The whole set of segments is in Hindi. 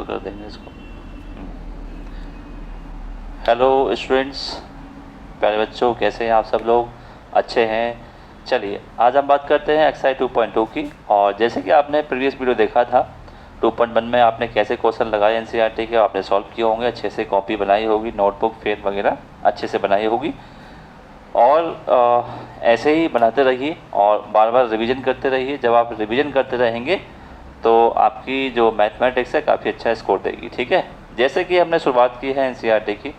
पूरा कर देंगे इसको। हेलो स्टूडेंट्स, प्यारे बच्चों, कैसे हैं आप सब लोग? अच्छे हैं। चलिए आज हम बात करते हैं एक्सरसाइज 2.2 की। और जैसे कि आपने प्रीवियस वीडियो देखा था 2.1 में आपने कैसे क्वेश्चन लगाए एनसीईआरटी के, आपने सॉल्व किए होंगे, अच्छे से कॉपी बनाई होगी, नोटबुक पेन वगैरह अच्छे से बनाई होगी। और ऐसे ही बनाते रहिए और बार बार रिवीजन करते रहिए। जब आप रिवीजन करते रहेंगे तो आपकी जो मैथमेटिक्स है काफ़ी अच्छा स्कोर देगी। ठीक है, जैसे कि हमने शुरुआत की है एनसीईआरटी की,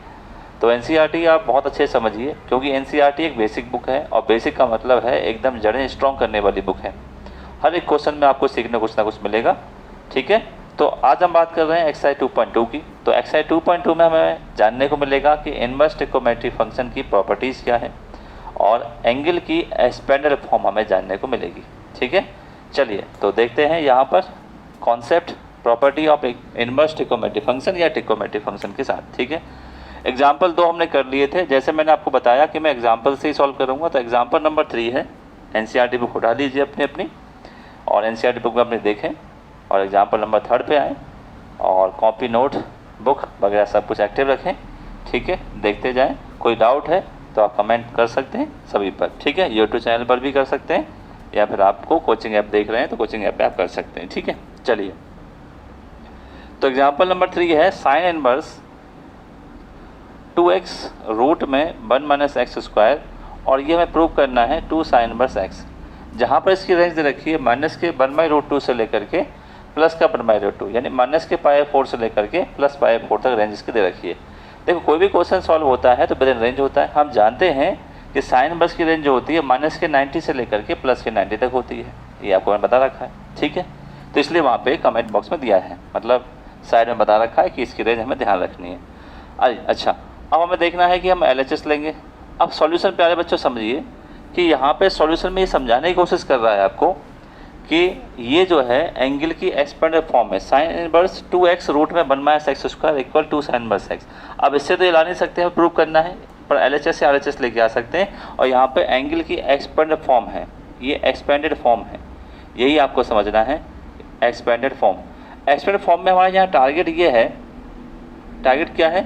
तो एनसीईआरटी आप बहुत अच्छे समझिए, क्योंकि एनसीईआरटी एक बेसिक बुक है और बेसिक का मतलब है एकदम जड़ें स्ट्रॉन्ग करने वाली बुक है। हर एक क्वेश्चन में आपको सीखने कुछ ना कुछ मिलेगा। ठीक है, तो आज हम बात कर रहे हैं एक्सरसाइज 2.2 की। तो एक्सरसाइज 2.2 में हमें जानने को मिलेगा कि इनवर्स ट्रिग्नोमेट्री फंक्शन की प्रॉपर्टीज़ क्या है और एंगल की एक्सपेंडेड फॉर्म हमें जानने को मिलेगी। ठीक है, चलिए तो देखते हैं यहाँ पर concept property of inverse trigonometry function या ट्रिग्नोमेट्री फंक्शन के साथ। ठीक है, एग्जाम्पल 2 हमने कर लिए थे। जैसे मैंने आपको बताया कि मैं एग्जाम्पल से ही सॉल्व करूँगा, तो एग्जाम्पल नंबर 3 है। एनसीईआरटी बुक उठा लीजिए अपनी और एनसीईआरटी बुक में अपने देखें और एग्जाम्पल नंबर 3 पे आएँ और कॉपी नोट बुक वगैरह सब कुछ एक्टिव रखें। ठीक है, देखते जाएं। कोई डाउट है तो आप कमेंट कर सकते हैं सभी पर। ठीक है, यूट्यूब चैनल पर भी कर सकते हैं या फिर आपको कोचिंग ऐप देख रहे हैं तो कोचिंग ऐप पे आप कर सकते हैं। ठीक है, चलिए तो एग्जाम्पल नंबर 3 है साइन इनवर्स 2x रूट में 1 - x², और ये हमें प्रूव करना है 2 साइन इनवर्स x। जहाँ पर इसकी रेंज दे रखी है माइनस के 1/√2 से लेकर के प्लस का 1/√2, यानी माइनस के π/4 से लेकर के प्लस π/4 तक रेंज इसकी दे रखी है। देखो कोई भी क्वेश्चन सॉल्व होता है तो विदिन रेंज होता है। हम जानते हैं कि साइन इनवर्स की रेंज जो होती है माइनस के 90 से लेकर के प्लस के 90 तक होती है, ये आपको मैंने बता रखा है। ठीक है, तो इसलिए वहाँ पे कमेंट बॉक्स में दिया है, मतलब साइड में बता रखा है कि इसकी रेंज हमें ध्यान रखनी है। अच्छा, अब हमें देखना है कि हम LHS लेंगे। अब सॉल्यूशन प्यारे बच्चों समझिए कि यहाँ पे सॉल्यूशन में ये समझाने की कोशिश कर रहा है आपको कि ये जो है एंगल की एक्सपेंडेड फॉर्म है साइन इनवर्स 2x रूट में 1 - x² equal 2 sine inverse x। अब इससे तो ये ला नहीं सकते हैं, प्रूव करना है, पर LHS या RHS लेके आ सकते हैं। और यहाँ पे एंगल की एक्सपेंडेड फॉर्म है, ये एक्सपेंडेड फॉर्म है, यही आपको समझना है। एक्सपेंडेड फॉर्म में हमारे यहाँ टारगेट ये है, टारगेट क्या है,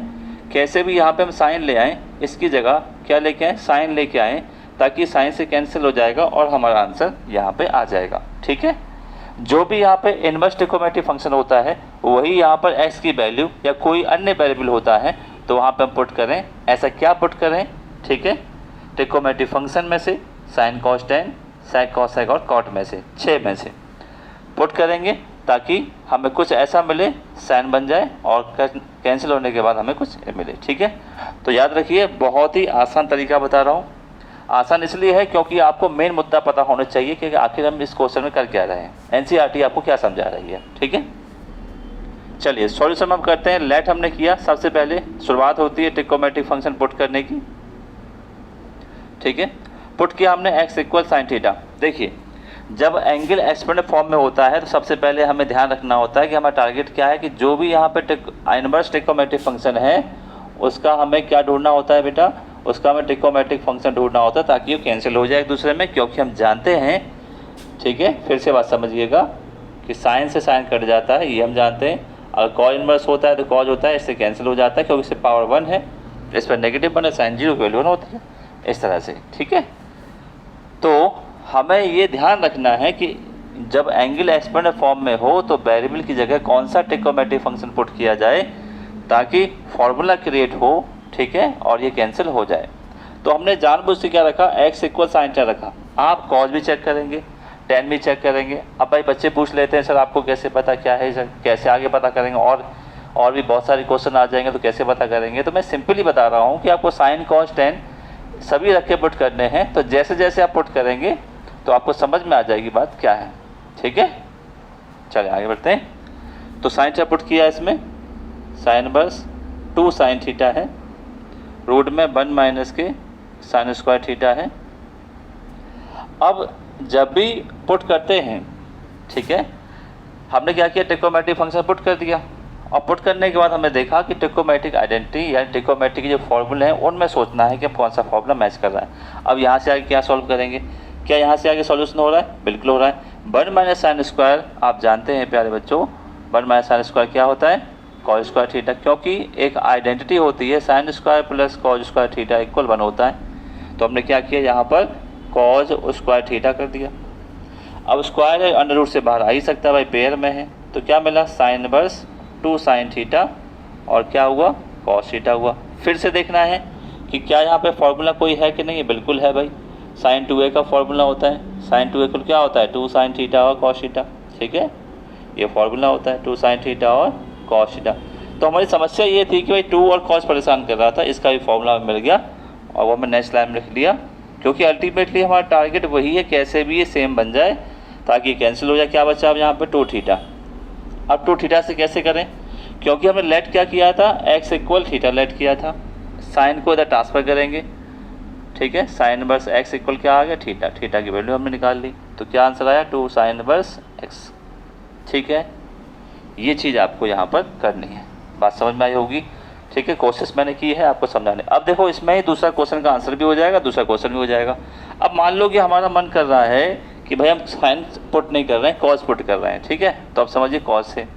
कैसे भी यहाँ पे हम साइन ले आएँ, इसकी जगह क्या लेके आएँ, साइन लेके आएँ, ताकि साइन से कैंसिल हो जाएगा और हमारा आंसर यहाँ पे आ जाएगा। ठीक है, जो भी यहाँ पे इनवर्स ट्रिग्नोमेट्री फंक्शन होता है वही यहाँ पर x की वैल्यू या कोई अन्य वेरिएबल होता है तो वहाँ पे हम पुट करें। ऐसा क्या पुट करें? ठीक है, ट्रिग्नोमेट्री फंक्शन में से sine cos tan, sine cos sec और कॉट में से 6 में से पुट करेंगे ताकि हमें कुछ ऐसा मिले, साइन बन जाए और कैंसिल होने के बाद हमें कुछ मिले। ठीक है, तो याद रखिए बहुत ही आसान तरीका बता रहा हूँ। आसान इसलिए है क्योंकि आपको मेन मुद्दा पता होना चाहिए कि आखिर हम इस क्वेश्चन में कर क्या रहे हैं, एनसीईआरटी आपको क्या समझा रही है। ठीक है, चलिए सॉल्यूशन हम करते हैं। लेट हमने किया, सबसे पहले शुरुआत होती है ट्रिग्नोमेट्रिक फंक्शन पुट करने की। ठीक है, पुट किया हमने x इक्वल साइन थीटा। देखिए जब एंगल एक्सपेंडेड फॉर्म में होता है तो सबसे पहले हमें ध्यान रखना होता है कि हमारा टारगेट क्या है, कि जो भी यहाँ पे इनवर्स ट्रिग्नोमेट्रिक फंक्शन है उसका हमें क्या ढूंढना होता है बेटा, उसका हमें ट्रिग्नोमेट्रिक फंक्शन ढूंढना होता है ताकि वो कैंसिल हो जाए एक दूसरे में। क्योंकि हम जानते हैं, ठीक है, फिर से बात समझिएगा कि साइन से साइन कट जाता है, ये हम जानते हैं। अगर कॉज इनवर्स होता है तो कॉज होता है, इससे कैंसिल हो जाता है क्योंकि इससे पावर 1 है, इस पर नेगेटिव 1 है, साइन 0 की वैल्यू 1 होती है, इस तरह से। ठीक है, तो हमें ये ध्यान रखना है कि जब एंगल एक्सपेंडेड फॉर्म में हो तो वेरिएबल की जगह कौन सा ट्रिग्नोमेट्रिक फंक्शन पुट किया जाए ताकि फॉर्मूला क्रिएट हो। ठीक है, और ये कैंसिल हो जाए। तो हमने जानबूझ से क्या रखा, x इक्वल साइन टेन रखा। आप कॉज भी चेक करेंगे, टेन भी चेक करेंगे। अब भाई बच्चे पूछ लेते हैं सर आपको कैसे पता, क्या है सर, कैसे आगे पता करेंगे, और भी बहुत सारे क्वेश्चन आ जाएंगे तो कैसे पता करेंगे। तो मैं सिंपली बता रहा हूँ कि आपको साइन कॉज टेन सभी रख के पुट करने हैं। तो जैसे जैसे आप पुट करेंगे तो आपको समझ में आ जाएगी बात क्या है। ठीक है, चलिए आगे बढ़ते हैं। तो साइन थीटा पुट किया, इसमें साइन इनवर्स 2 साइन थीटा है, रूट में 1 - के साइन स्क्वायर थीटा है। अब जब भी पुट करते हैं, ठीक है, हमने क्या किया, ट्रिग्नोमेट्रिक फंक्शन पुट कर दिया। और पुट करने के बाद हमने देखा कि ट्रिग्नोमेट्रिक आइडेंटिटी या ट्रिग्नोमेट्रिक के जो फॉर्मूले हैं उनमें सोचना है कि अब कौन सा फॉर्मूला मैच कर रहा है। अब यहाँ से आगे क्या सॉल्व करेंगे, क्या यहाँ से आगे सॉल्यूशन हो रहा है? बिल्कुल हो रहा है। 1 - साइन स्क्वायर आप जानते हैं प्यारे बच्चों 1 माइनस साइन स्क्वायर क्या होता है, कॉस स्क्वायर थीटा, क्योंकि एक आइडेंटिटी होती है sine square plus cos square theta equal 1 होता है। तो हमने क्या किया, यहाँ पर कॉस स्क्वायर थीटा कर दिया। अब स्क्वायर है, अंडर रूट से बाहर आ ही सकता है भाई, पेयर में है, तो क्या मिला, साइन इनवर्स 2 साइन थीटा और क्या हुआ, कॉस थीटा हुआ। फिर से देखना है कि क्या यहाँ पे फॉर्मूला कोई है कि नहीं है, बिल्कुल है भाई, साइन 2a का फॉर्मूला होता है, साइन 2a इक्वल क्या होता है, 2 साइन थीटा और कॉस थीटा, ठीक है, ये फॉर्मूला होता है 2 साइन थीटा और कॉस थीटा। तो हमारी समस्या ये थी कि भाई 2 और कॉस परेशान कर रहा था, इसका भी फॉर्मूला मिल गया और वो मैं नेक्स्ट लाइन में लिख लिया, क्योंकि अल्टीमेटली हमारा टारगेट वही है, कैसे भी ये सेम बन जाए ताकि कैंसिल हो जाए। क्या बचा अब यहाँ पे 2 थीटा। अब 2 थीटा से कैसे करें, क्योंकि हमने लेट क्या किया था, x इक्वल थीटा लेट किया था, साइन को इधर ट्रांसफर करेंगे, ठीक है, साइन इनवर्स x इक्वल क्या आ गया, थीटा, थीटा की वैल्यू हमने निकाल ली, तो क्या आंसर आया, 2 साइन इनवर्स x, ठीक है। ये चीज़ आपको यहाँ पर करनी है, बात समझ में आई होगी, ठीक है। कोशिश मैंने की है आपको समझाने। अब देखो इसमें ही दूसरा क्वेश्चन का आंसर भी हो जाएगा, दूसरा क्वेश्चन भी हो जाएगा। अब मान लो कि हमारा मन कर रहा है कि भाई हम साइन पुट नहीं कर रहे हैं, कॉस पुट कर रहे हैं, ठीक है, तो अब समझिए कॉस है,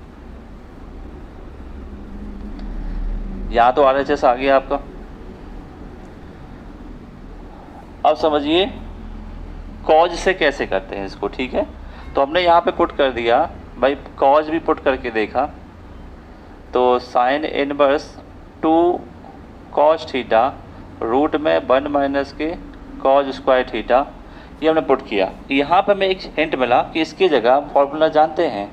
यहाँ तो RHS आ गया आपका। अब समझिए कॉज से कैसे करते हैं इसको, ठीक है। तो हमने यहाँ पे पुट कर दिया भाई, कॉज भी पुट करके देखा, तो sine inverse 2 cos theta root में 1 माइनस के कॉज स्क्वायर थीटा, ये हमने पुट किया। यहाँ पे हमें एक हिंट मिला कि इसकी जगह फॉर्मूला जानते हैं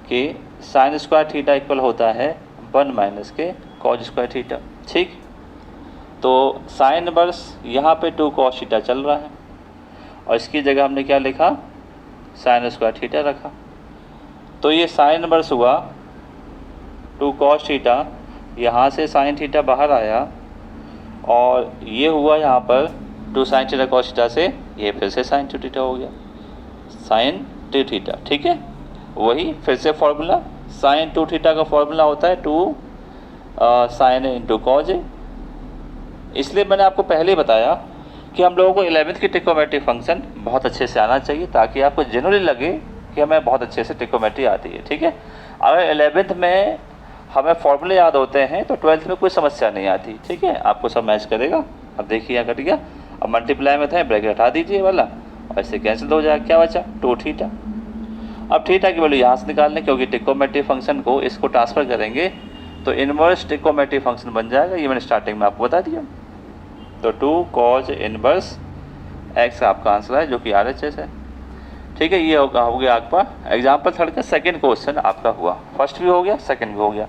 कि साइन स्क्वायर थीटा इक्वल होता है 1 माइनस के कॉज स्क्वायर थीटा, ठीक। तो साइन इनवर्स यहाँ पे 2 कॉस थीटा चल रहा है और इसकी जगह हमने क्या लिखा, साइन स्क्वायर थीटा रखा, तो ये साइन इनवर्स हुआ 2 कॉस थीटा, यहाँ से साइन थीटा बाहर आया और ये हुआ यहाँ पर 2 साइन थीटा कॉस थीटा से ये फिर से साइन 2 थीटा हो गया, साइन 2 थीटा, ठीक है। वही फिर से फॉर्मूला, साइन 2 थीटा का फॉर्मूला होता है 2 साइन इंटू कॉज। इसलिए मैंने आपको पहले ही बताया कि हम लोगों को 11th की ट्रिग्नोमेट्री फंक्शन बहुत अच्छे से आना चाहिए, ताकि आपको जनरली लगे कि हमें बहुत अच्छे से ट्रिग्नोमेट्री आती है, ठीक है। अगर 11th में हमें फॉर्मूले याद होते हैं तो 12th में कोई समस्या नहीं आती, ठीक है, आपको सब मैच करेगा। अब देखिए क्या कट गया, अब मल्टीप्लाई में था, ब्रैकेट हटा दीजिए वाला और ऐसे कैंसिल हो जाएगा, क्या बचा, 2 थीटा। अब थीटा की वैल्यू यहाँ से निकालने, क्योंकि ट्रिग्नोमेट्री फंक्शन को इसको ट्रांसफ़र करेंगे तो इनवर्स ट्रिग्नोमेट्री फंक्शन बन जाएगा, ये मैंने स्टार्टिंग में आपको बता दिया। तो 2 कॉज इनवर्स x आपका आंसर है, जो कि RHS है, ठीक है। ये हो गया आपका एग्जाम्पल 3 का सेकंड क्वेश्चन आपका हुआ, फर्स्ट भी हो गया, सेकंड भी हो गया।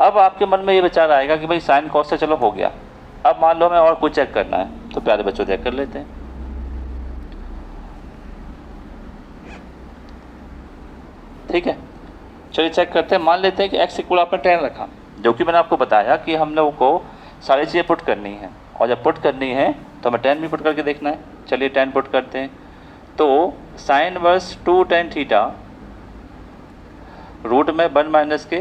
अब आपके मन में ये विचार आएगा कि भाई साइन कॉस से चलो हो गया, अब मान लो हमें और कुछ चेक करना है, तो प्यारे बच्चों चेक कर लेते हैं। ठीक है, चलिए चेक करते हैं। मान लेते हैं कि x इक्वल आपने 10 रखा, जो कि मैंने आपको बताया कि हम लोगों को सारी चीज़ें पुट करनी है, और जब पुट करनी है तो हमें 10 भी पुट करके देखना है। चलिए 10 पुट करते हैं, तो sine inverse 2 tan theta root में 1 माइनस के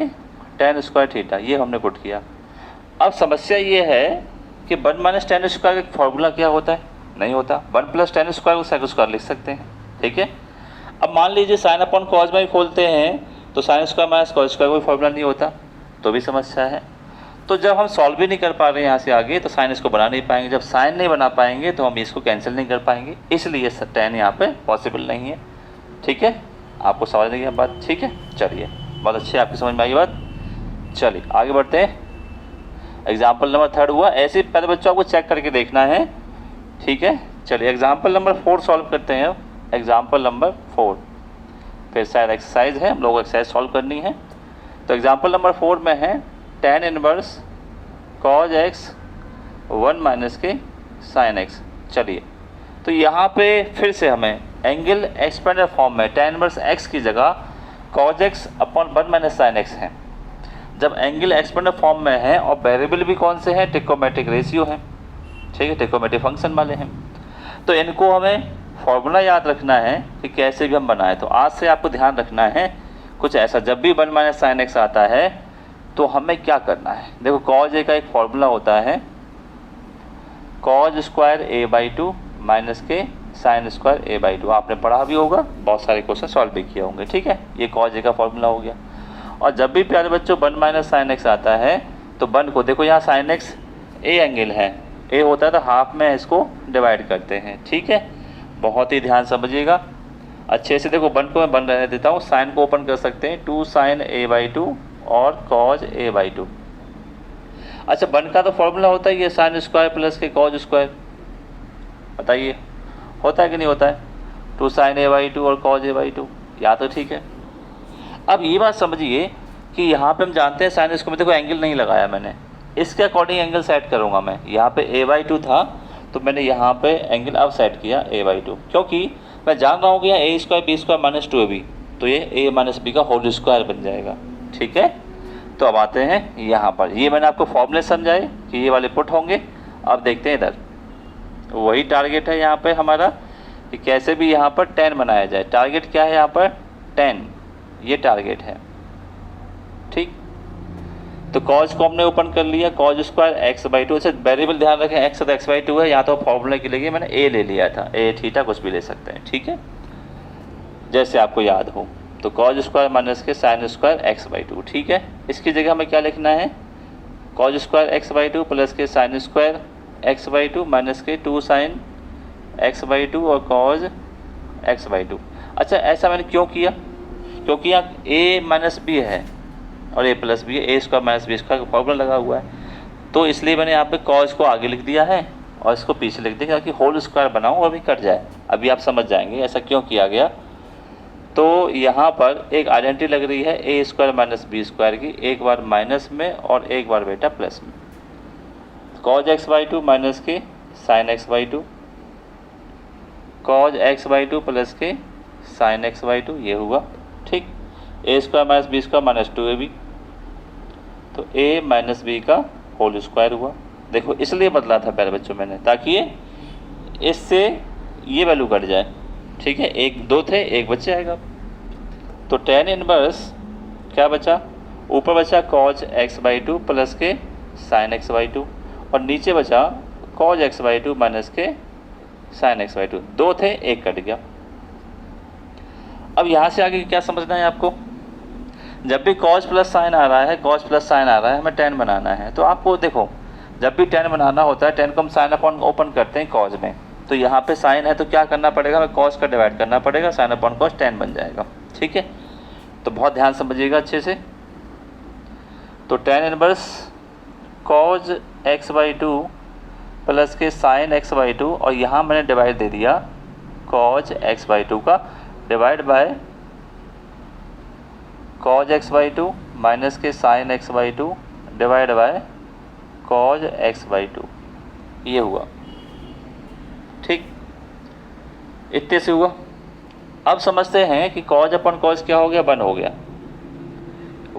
tan स्क्वायर थीटा, ये हमने पुट किया। अब समस्या ये है कि 1 माइनस tan स्क्वायर का फॉर्मूला क्या होता है, नहीं होता, 1 प्लस tan स्क्वायर को सेक स्क्वायर लिख सकते हैं, ठीक है। अब मान लीजिए साइन अपॉन कॉज में ही खोलते हैं तो sine square minus cos square कोई फॉर्मूला नहीं होता, तो भी समस्या है। तो जब हम सॉल्व भी नहीं कर पा रहे हैं यहाँ से आगे, तो साइन इसको बना नहीं पाएंगे, जब साइन नहीं बना पाएंगे तो हम इसको कैंसिल नहीं कर पाएंगे, इसलिए tan यहाँ पे पॉसिबल नहीं है, ठीक है। आपको समझ नहीं है बात, ठीक है। चलिए बहुत अच्छी आपकी समझ में आई बात। चलिए आगे बढ़ते हैं, एग्जाम्पल नंबर 3 हुआ। ऐसे पहले बच्चों आपको चेक करके देखना है, ठीक है। चलिए एग्जाम्पल नंबर 4 सॉल्व करते हैं। एग्जाम्पल नंबर 4 फिर शायद एक्सरसाइज है, हम लोग को एक्सरसाइज सॉल्व करनी है। तो एग्जाम्पल नंबर 4 में है tan inverse cos x 1 minus के sin x। चलिए तो यहाँ पे फिर से हमें एंगल एक्सपेंडेड फॉर्म में tan इनवर्स x की जगह cos x upon 1 minus sin x है। जब एंगल एक्सपेंडेड फॉर्म में है और वेरिएबल भी कौन से हैं, ट्रिग्नोमेट्रिक रेशियो है, ठीक है, ट्रिग्नोमेट्रिक फंक्शन वाले हैं, तो इनको हमें फॉर्मूला याद रखना है कि कैसे भी हम बनाएं। तो आज से आपको ध्यान रखना है कुछ ऐसा, जब भी 1 माइनस साइन एक्स आता है तो हमें क्या करना है। देखो कॉज ए का एक फॉर्मूला होता है cos square a/2 minus K sine square a/2, आपने पढ़ा भी होगा, बहुत सारे क्वेश्चन सॉल्व भी किए होंगे, ठीक है। ये कॉज ए का फॉर्मूला हो गया। और जब भी प्यारे बच्चों 1 माइनस साइन एक्स आता है तो 1 को देखो यहाँ साइन एक्स ए एंगल है, ए होता है तो हाफ में इसको डिवाइड करते हैं, ठीक है। बहुत ही ध्यान समझिएगा अच्छे से। देखो 1 को मैं 1 रहने देता हूँ, साइन को ओपन कर सकते हैं 2 साइन ए बाई 2 और कॉज ए बाई 2। अच्छा 1 का तो फॉर्मूला होता है ये साइन स्क्वायर प्लस के कॉज स्क्वायर, बताइए होता है कि नहीं होता है, 2 साइन ए बाई 2 और कॉज ए बाई 2, या तो ठीक है। अब ये बात समझिए कि यहाँ पे हम जानते हैं साइन इसको में देखो एंगल नहीं लगाया मैंने, इसके अकॉर्डिंग एंगल सेट करूँगा मैं। यहाँ पे ए बाई 2 था तो मैंने यहाँ पे एंगल अब सेट किया ए बाई 2, क्योंकि मैं जान रहा हूँ कि यहाँ A square B square minus 2ab, तो ये ए माइनस बी का होल स्क्वायर बन जाएगा, ठीक है। तो अब आते हैं यहाँ पर, ये मैंने आपको फॉर्मूले समझाए कि ये वाले पुट होंगे। अब देखते हैं इधर, वही टारगेट है यहाँ पे हमारा कि कैसे भी यहाँ पर 10 बनाया जाए। टारगेट क्या है यहाँ पर 10, ये टारगेट है, ठीक। तो कॉज को हमने ओपन कर लिया, कॉज स्क्वायर एक्स बाई 2 से वेरिएबल ध्यान रखें एक्स तो एक्स बाई 2 है, यहाँ तो फॉर्मूले के लिए मैंने ए ले लिया था, ए थीटा कुछ भी ले सकते हैं, ठीक है, जैसे आपको याद हो। तो cos square minus K sine square X by 2, ठीक है। इसकी जगह हमें क्या लिखना है, cos square X by 2 plus K sine square X by 2 minus K 2 sign X by 2 और कॉज एक्स बाई 2। अच्छा ऐसा मैंने क्यों किया, क्योंकि यहाँ ए माइनस बी है और ए प्लस बी है, ए स्क्वायर माइनस बी स्क्वायर का फॉर्मूला लगा हुआ है, तो इसलिए मैंने यहाँ पे कॉज को आगे लिख दिया है और इसको पीछे लिख दिया ताकि होल स्क्वायर बनाऊँ और भी कट जाए। अभी आप समझ जाएंगे ऐसा क्यों किया गया। तो यहाँ पर एक आइडेंटिटी लग रही है ए स्क्वायर माइनस बी स्क्वायर की, एक बार माइनस में और एक बार बेटा प्लस में। Cos X by 2 minus K sine X by 2, cos X by 2 plus K sine X by 2, ये हुआ, ठीक। A square minus B square minus 2ab, तो ए माइनस बी का होल स्क्वायर हुआ। देखो इसलिए बदला था प्यारे बच्चों मैंने, ताकि ये इससे ये वैल्यू कट जाए, ठीक है। एक 2 थे, एक बच जाएगा। तो tan इनवर्स क्या बचा, ऊपर बचा cause X by 2 plus K sine X by 2 और नीचे बचा cause X by 2 minus K sine X by 2। 2 थे, एक कट गया। अब यहाँ से आगे क्या समझना है आपको, जब भी कॉज प्लस साइन आ रहा है, कॉज प्लस साइन आ रहा है, हमें tan बनाना है, तो आपको देखो जब भी tan बनाना होता है, tan को हम साइन अपॉन ओपन करते हैं कॉज में, तो यहाँ पे साइन है तो क्या करना पड़ेगा, हमें कॉज का डिवाइड करना पड़ेगा, साइन अपॉन कॉज tan बन जाएगा, ठीक है। तो बहुत ध्यान समझिएगा अच्छे से। तो tan inverse cause X by 2 plus K sine X by 2 और यहाँ मैंने डिवाइड दे दिया कॉज एक्स बाई 2 का, divide by cos X by 2 minus K sine X by 2 divide by cos X by 2, ये हुआ, ठीक। इतने से हुआ। अब समझते हैं कि कॉज अपन कॉज क्या हो गया, 1 हो गया,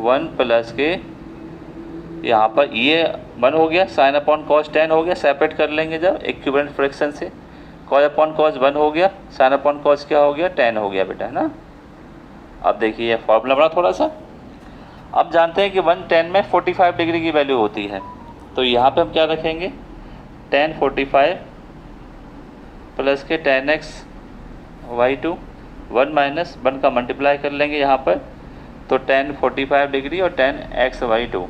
1 प्लस के यहाँ पर ये 1 हो गया, साइन अपॉन कॉज tan हो गया, सेपरेट कर लेंगे जब इक्विवेलेंट फ्रैक्शन से, कॉज अपॉन कॉज 1 हो गया, साइन अपॉन कॉज क्या हो गया, tan हो गया बेटा, है ना। अब देखिए ये फॉर्मूला बना थोड़ा सा। अब जानते हैं कि 1 tan में 45 डिग्री की वैल्यू होती है, तो यहाँ पे हम क्या रखेंगे, tan 45 प्लस के tan x बाई 2, 1 माइनस 1 का मल्टीप्लाई कर लेंगे यहाँ पर, तो tan 45 डिग्री और tan x बाई 2।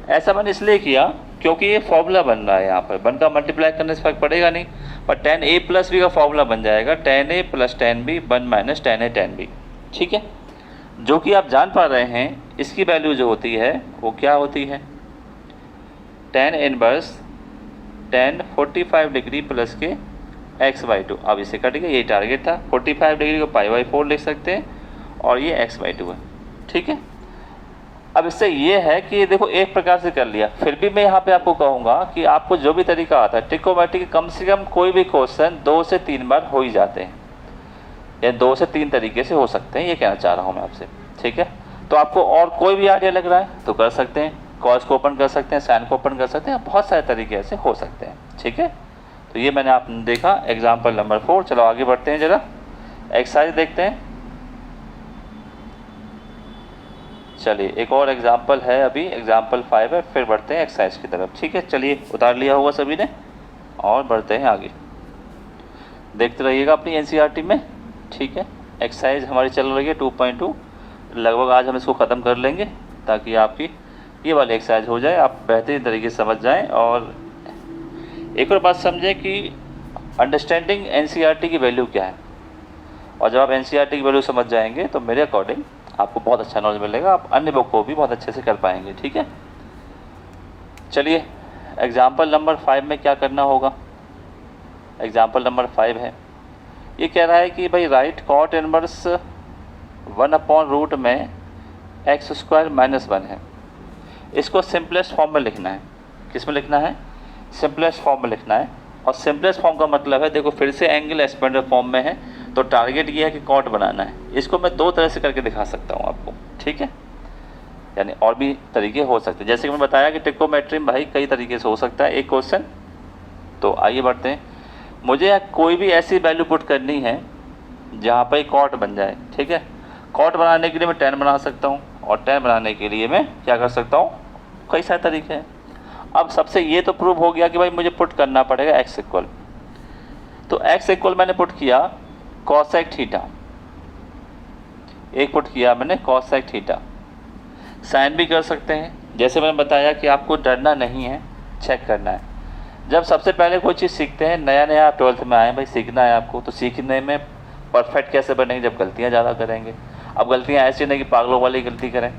ऐसा मैंने इसलिए किया क्योंकि ये फॉर्मूला बन रहा है, यहाँ पर 1 का मल्टीप्लाई करने से फर्क पड़ेगा नहीं, पर tan a प्लस बी का फॉर्मूला बन जाएगा, tan a plus tan b 1 minus tan a tan b, ठीक है। जो कि आप जान पा रहे हैं इसकी वैल्यू जो होती है वो क्या होती है, tan inverse tan 45 degree plus के x बाई 2। अब इसे कट गया, यही टारगेट था, 45 डिग्री को पाई बाई 4 लिख सकते हैं और ये x बाई 2 है, ठीक है। अब इससे ये है कि देखो एक प्रकार से कर लिया, फिर भी मैं यहाँ पे आपको कहूँगा कि आपको जो भी तरीका आता है ट्रिकोमेट्री, कम से कम कोई भी क्वेश्चन 2 से 3 बार हो ही जाते हैं, या 2 से 3 तरीके से हो सकते हैं, ये कहना चाह रहा हूँ मैं आपसे, ठीक है। तो आपको और कोई भी आइडिया लग रहा है तो कर सकते हैं, कॉज को ओपन कर सकते हैं, साइन को ओपन कर सकते हैं, बहुत सारे तरीके ऐसे हो सकते हैं, ठीक है। तो ये मैंने आपने देखा एग्जाम्पल नंबर 4। चलो आगे बढ़ते हैं, जरा एक्सरसाइज देखते हैं। चलिए एक और एग्जाम्पल है, अभी एग्जाम्पल 5 है, फिर बढ़ते हैं एक्सरसाइज की तरफ, ठीक है। चलिए उतार लिया होगा सभी ने और बढ़ते हैं आगे, देखते रहिएगा अपनी एनसीईआरटी में, ठीक है। एक्सरसाइज हमारी चल रही है 2.2 लगभग आज हम इसको ख़त्म कर लेंगे ताकि आपकी ये वाली एक्सरसाइज हो जाए, आप बेहतरीन तरीके से समझ जाएं। और एक और बात समझें कि अंडरस्टैंडिंग एनसीईआरटी की वैल्यू क्या है, और जब आप एनसीईआरटी की वैल्यू समझ जाएंगे तो मेरे अकॉर्डिंग आपको बहुत अच्छा नॉलेज मिलेगा, आप अन्य बुक को भी बहुत अच्छे से कर पाएंगे। ठीक है, चलिए एग्जाम्पल नंबर 5 में क्या करना होगा। एग्जाम्पल नंबर 5 है, ये कह रहा है कि भाई राइट कॉट इनवर्स 1/रूट में x² - 1 है। इसको सिंपलेस्ट फॉर्म में लिखना है। किस में लिखना है? सिंपलेस्ट फॉर्म में लिखना है। और सिंपलेस्ट फॉर्म का मतलब है, देखो फिर से एंगल एक्सपेंडेड फॉर्म में है, तो टारगेट ये है कि कॉट बनाना है। इसको मैं दो तरह से करके दिखा सकता हूँ आपको, ठीक है, यानी और भी तरीके हो सकते हैं। जैसे कि मैं बताया कि ट्रिकोमेट्री में भाई कई तरीके से हो सकता है एक क्वेश्चन। तो आइए बढ़ते हैं। मुझे कोई भी ऐसी वैल्यू पुट करनी है जहाँ पर कॉट बन जाए, ठीक है। कॉट बनाने के लिए मैं 10 बना सकता हूँ, और 10 बनाने के लिए मैं क्या कर सकता हूँ, कई सारे तरीके हैं। अब सबसे ये तो प्रूव हो गया कि भाई मुझे पुट करना पड़ेगा x इक्वल, तो x इक्वल मैंने पुट किया कॉसेक थीटा, एक पुट किया मैंने कॉसेक थीटा। साइन भी कर सकते हैं, जैसे मैंने बताया कि आपको डरना नहीं है, चेक करना है। जब सबसे पहले कोई चीज़ सीखते हैं, नया नया आप 12th में आए भाई, सीखना है आपको, तो सीखने में परफेक्ट कैसे बनेंगे, जब गलतियाँ ज़्यादा करेंगे। अब गलतियाँ ऐसी नहीं कि पागलों वाली गलती करें,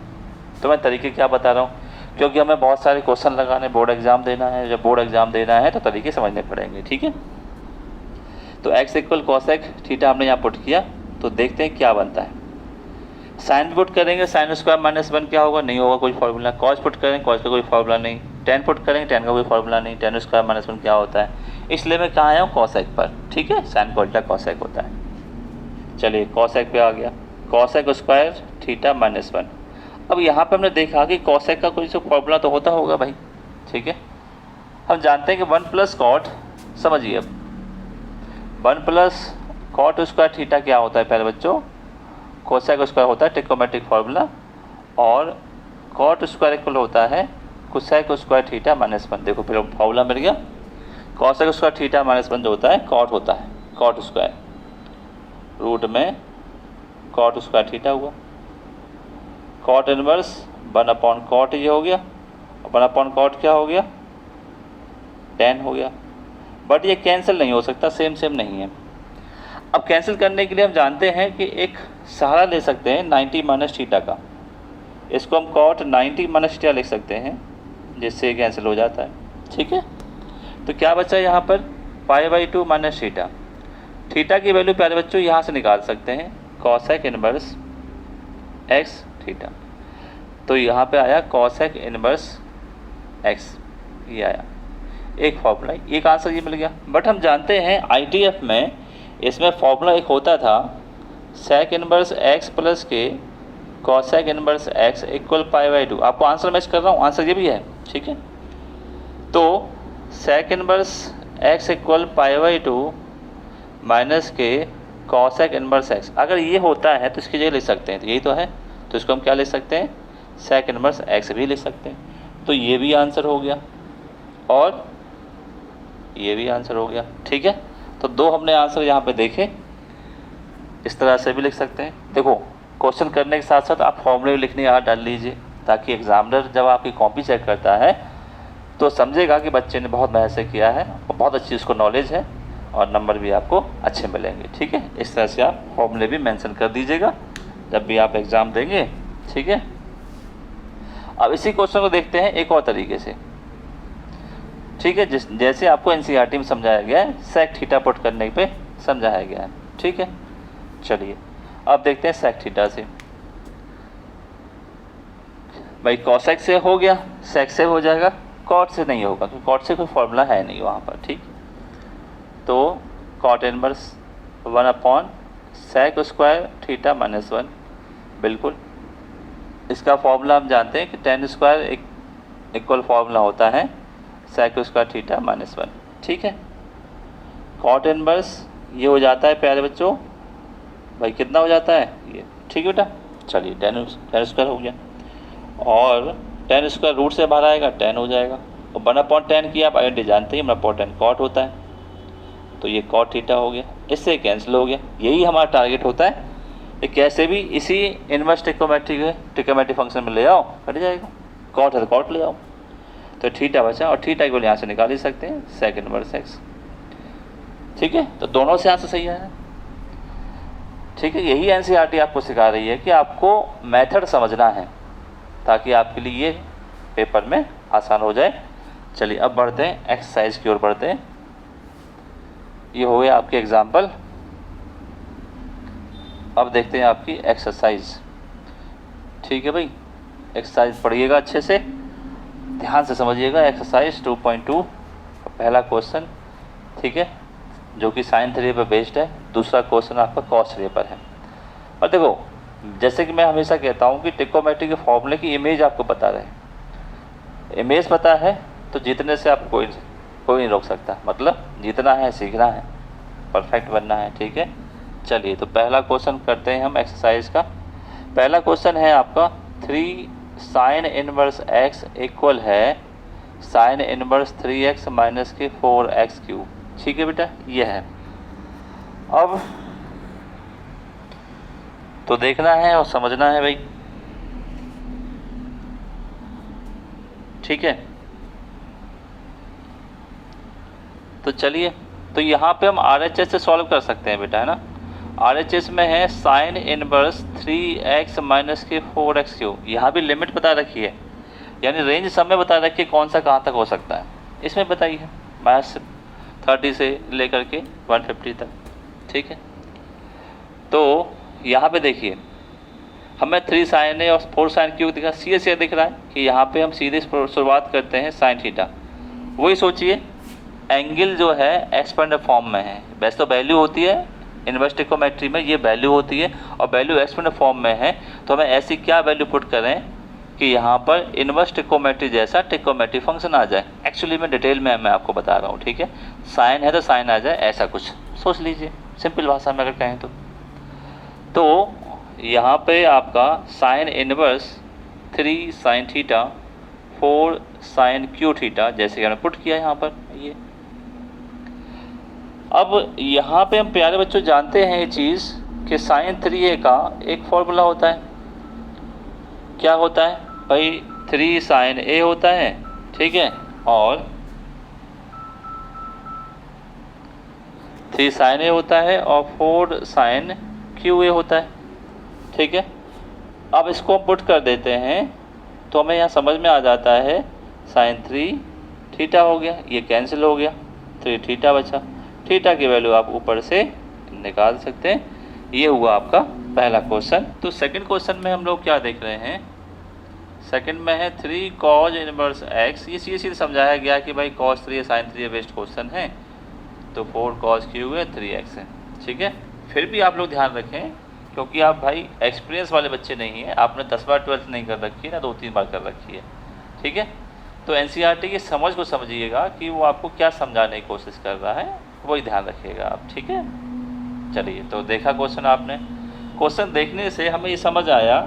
तो मैं तरीके क्या बता रहा हूँ, क्योंकि हमें बहुत सारे क्वेश्चन लगाने, बोर्ड एग्जाम देना है। जब बोर्ड एग्जाम देना है तो तरीके समझने पड़ेंगे, ठीक है। तो x इक्वल कॉसेक थीटा हमने यहाँ पुट किया, तो देखते हैं क्या बनता है। साइन पुट करेंगे, साइन स्क्वायर -1 क्या होगा, नहीं होगा कोई फार्मूला। कॉस पुट करेंगे, कॉस का कोई फार्मूला नहीं। टेन पुट करेंगे, टेन का कोई फार्मूला नहीं। टेन स्क्वायर -1 क्या होता है, इसलिए मैं कहाँ आया हूँ, कॉसेक पर, ठीक है। साइन का उल्टा कॉसेक होता है। चलिए कॉसेक पे आ गया, कॉसेक स्क्वायर थीटा -1। अब यहाँ पे हमने देखा कि कॉसेक का कोई फॉर्मूला तो होता होगा भाई, ठीक है। हम जानते हैं कि 1 + कॉट, समझिए अब 1 + कॉट स्क्वायर थीटा क्या होता है पहले बच्चों, कोसेक स्क्वायर होता है ट्रिकोमेट्रिक फार्मूला, और कॉट स्क्वायर इक्वल होता है कोसेक स्क्वायर थीटा -1। देखो फिर फार्मूला मिल गया, कोसेक स्क्वायर थीटा -1 जो होता है कॉट होता है, कॉट स्क्वायर रूट में कॉट स्क्वायर थीटा हुआ। कॉट इनवर्स 1/कॉट ये हो गया, और 1/कॉट क्या हो गया, 10 हो गया। बट ये कैंसिल नहीं हो सकता, सेम सेम नहीं है। अब कैंसिल करने के लिए हम जानते हैं कि एक सहारा ले सकते हैं 90 - थीटा का। इसको हम कॉट 90 - थीटा लिख सकते हैं, जिससे कैंसिल हो जाता है, ठीक है। तो क्या बचा यहाँ पर, π/2 - थीटा। थीटा की वैल्यू प्यारे बच्चों यहाँ से निकाल सकते हैं, कॉसेक इनवर्स x थीटा। तो यहाँ पे आया कॉसेक इनवर्स x, ये आया एक फॉर्मूला, एक आंसर ये मिल गया। बट हम जानते हैं ITF में इसमें फॉर्मूला एक होता था, sec inverse x + k cosec inverse x equal π/2। आपको आंसर मैच कर रहा हूँ, आंसर ये भी है, ठीक है। तो sec inverse x equal π/2 - k cosec inverse x, अगर ये होता है तो इसकी जगह लिख सकते हैं, तो यही तो है, तो इसको हम क्या लिख सकते हैं, सेक इनवर्स x भी लिख सकते हैं। तो ये भी आंसर हो गया, और ये भी आंसर हो गया, ठीक है। तो दो हमने आंसर यहाँ पे देखे, इस तरह से भी लिख सकते हैं। देखो क्वेश्चन करने के साथ साथ आप फॉर्मूले भी लिखने याद डाल लीजिए, ताकि एग्जामिनर जब आपकी कॉपी चेक करता है तो समझेगा कि बच्चे ने बहुत मेहनत से किया है और बहुत अच्छी उसको नॉलेज है, और नंबर भी आपको अच्छे मिलेंगे, ठीक है। इस तरह से आप फॉर्मूले भी मेंशन कर दीजिएगा जब भी आप एग्ज़ाम देंगे, ठीक है। अब इसी क्वेश्चन को देखते हैं एक और तरीके से, ठीक है, जैसे आपको एनसीईआरटी में समझाया गया है, सेक थीटा पुट करने पे समझाया गया है, ठीक है। चलिए अब देखते हैं सेक थीटा से। भाई कॉसेक से हो गया, सेक से हो जाएगा, कॉट से नहीं होगा, क्योंकि कॉट से कोई फॉर्मूला है नहीं वहाँ पर, ठीक। तो कॉट इनवर्स 1/सेक स्क्वायर थीटा -1, बिल्कुल। इसका फॉर्मूला हम जानते हैं कि 10 स्क्वायर इक्वल फॉर्मूला होता है सेक स्क्वायर थीटा -1, ठीक है। कॉट इनवर्स ये हो जाता है प्यारे बच्चों, भाई कितना हो जाता है ये, ठीक है बेटा। चलिए 10 स्क्वायर हो गया, और 10 स्क्वायर रूट से बाहर आएगा 10 हो जाएगा, और 1/10 की आप आइडेंटिटी जानते हैं, 1/10 कॉट होता है, तो ये कॉट थीटा हो गया, इससे कैंसिल हो गया। यही हमारा टारगेट होता है ये कैसे भी इसी इनवर्स ट्रिग्नोमेट्री फंक्शन में ले आओ, कट जाएगा। कॉट है तो कॉट ले आओ, तो थीटा बचा, और थीटा की वैल्यू यहाँ से निकाल ही सकते हैं, सेक इनवर्स एक्स। ठीक है, तो दोनों से आंसर सही है। ठीक है, यही एनसीईआरटी आपको सिखा रही है कि आपको मेथड समझना है ताकि आपके लिए ये पेपर में आसान हो जाए। चलिए अब बढ़ते हैं एक्सरसाइज की ओर बढ़ते हैं। ये हो गया आपके एग्जाम्पल। अब देखते हैं आपकी एक्सरसाइज। ठीक है भाई, एक्सरसाइज पढ़िएगा अच्छे से, ध्यान से समझिएगा। एक्सरसाइज 2.2 पहला क्वेश्चन, ठीक है, जो कि साइन थ्योरी पर बेस्ड है। दूसरा क्वेश्चन आपका कॉस थ्योरी पर है। और देखो, जैसे कि मैं हमेशा कहता हूँ कि ट्रिग्नोमेट्री के फॉर्मूले की इमेज आपको पता रहे। इमेज पता है तो जीतने से आप कोई नहीं रोक सकता। मतलब जीतना है, सीखना है, परफेक्ट बनना है। ठीक है, चलिए तो पहला क्वेश्चन करते हैं हम एक्सरसाइज का। पहला क्वेश्चन है आपका 3 साइन इनवर्स एक्स इक्वल है साइन इनवर्स 3x माइनस के 4x क्यूब। ठीक है बेटा, ये है। अब तो देखना है और समझना है भाई। ठीक है, तो चलिए, तो यहाँ पे हम RHS से सॉल्व कर सकते हैं बेटा, है ना। RHS में है साइन इनवर्स 3x माइनस के 4x क्यूब। यहाँ भी लिमिट बता रखी है, यानी रेंज समय बता रखी है कौन सा कहाँ तक हो सकता है। इसमें बताइए -30 से लेकर के 150 तक। ठीक है, तो यहाँ पे देखिए हमें 3 साइन ए और 4 साइन क्यूब दिखा, सीधे दिख रहा है कि यहाँ पे हम सीधे शुरुआत करते हैं साइन थीटा। वही सोचिए, एंगल जो है एक्सपेंड फॉर्म में है। वैसे तो वैल्यू होती है इनवर्स ट्रिग्नोमेट्री में, ये वैल्यू होती है, और वैल्यू एक्सपेंड फॉर्म में है, तो हमें ऐसी क्या वैल्यू पुट करें कि यहाँ पर इनवर्स ट्रिग्नोमेट्री जैसा ट्रिग्नोमेट्री फंक्शन आ जाए। एक्चुअली मैं डिटेल में मैं आपको बता रहा हूँ। ठीक है, साइन है तो साइन आ जाए, ऐसा कुछ सोच लीजिए सिंपल भाषा में अगर कहें तो यहाँ पे आपका sine inverse 3 sine theta 4 sine cube theta जैसे कि हमने पुट किया यहाँ पर ये। अब यहाँ पे हम प्यारे बच्चों जानते हैं ये चीज़ कि साइन 3a का एक फॉर्मूला होता है। क्या होता है भाई? 3 साइन a होता है, ठीक है, और 3 साइन a होता है और 4 साइन क्यू ए होता है। ठीक है, अब इसको हम पुट कर देते हैं तो हमें यहाँ समझ में आ जाता है साइन 3 थीटा हो गया, ये कैंसिल हो गया, 3 थीटा बचा। थीटा की वैल्यू आप ऊपर से निकाल सकते हैं। ये हुआ आपका पहला क्वेश्चन। तो सेकंड क्वेश्चन में हम लोग क्या देख रहे हैं? सेकंड में है 3 कॉज इनवर्स एक्स। ये सीधे समझाया गया कि भाई कॉस 3 साइन 3 बेस्ड क्वेश्चन है, तो 4 कॉस क्यूब है 3x है। ठीक है, फिर भी आप लोग ध्यान रखें क्योंकि आप भाई एक्सपीरियंस वाले बच्चे नहीं हैं, आपने 10 बार 12th नहीं कर रखी है ना, 2-3 बार कर रखी है। ठीक है, तो एनसीईआरटी की समझ को समझिएगा कि वो आपको क्या समझाने की कोशिश कर रहा है, वही ध्यान रखिएगा आप। ठीक है, चलिए तो देखा क्वेश्चन आपने। क्वेश्चन देखने से हमें ये समझ आया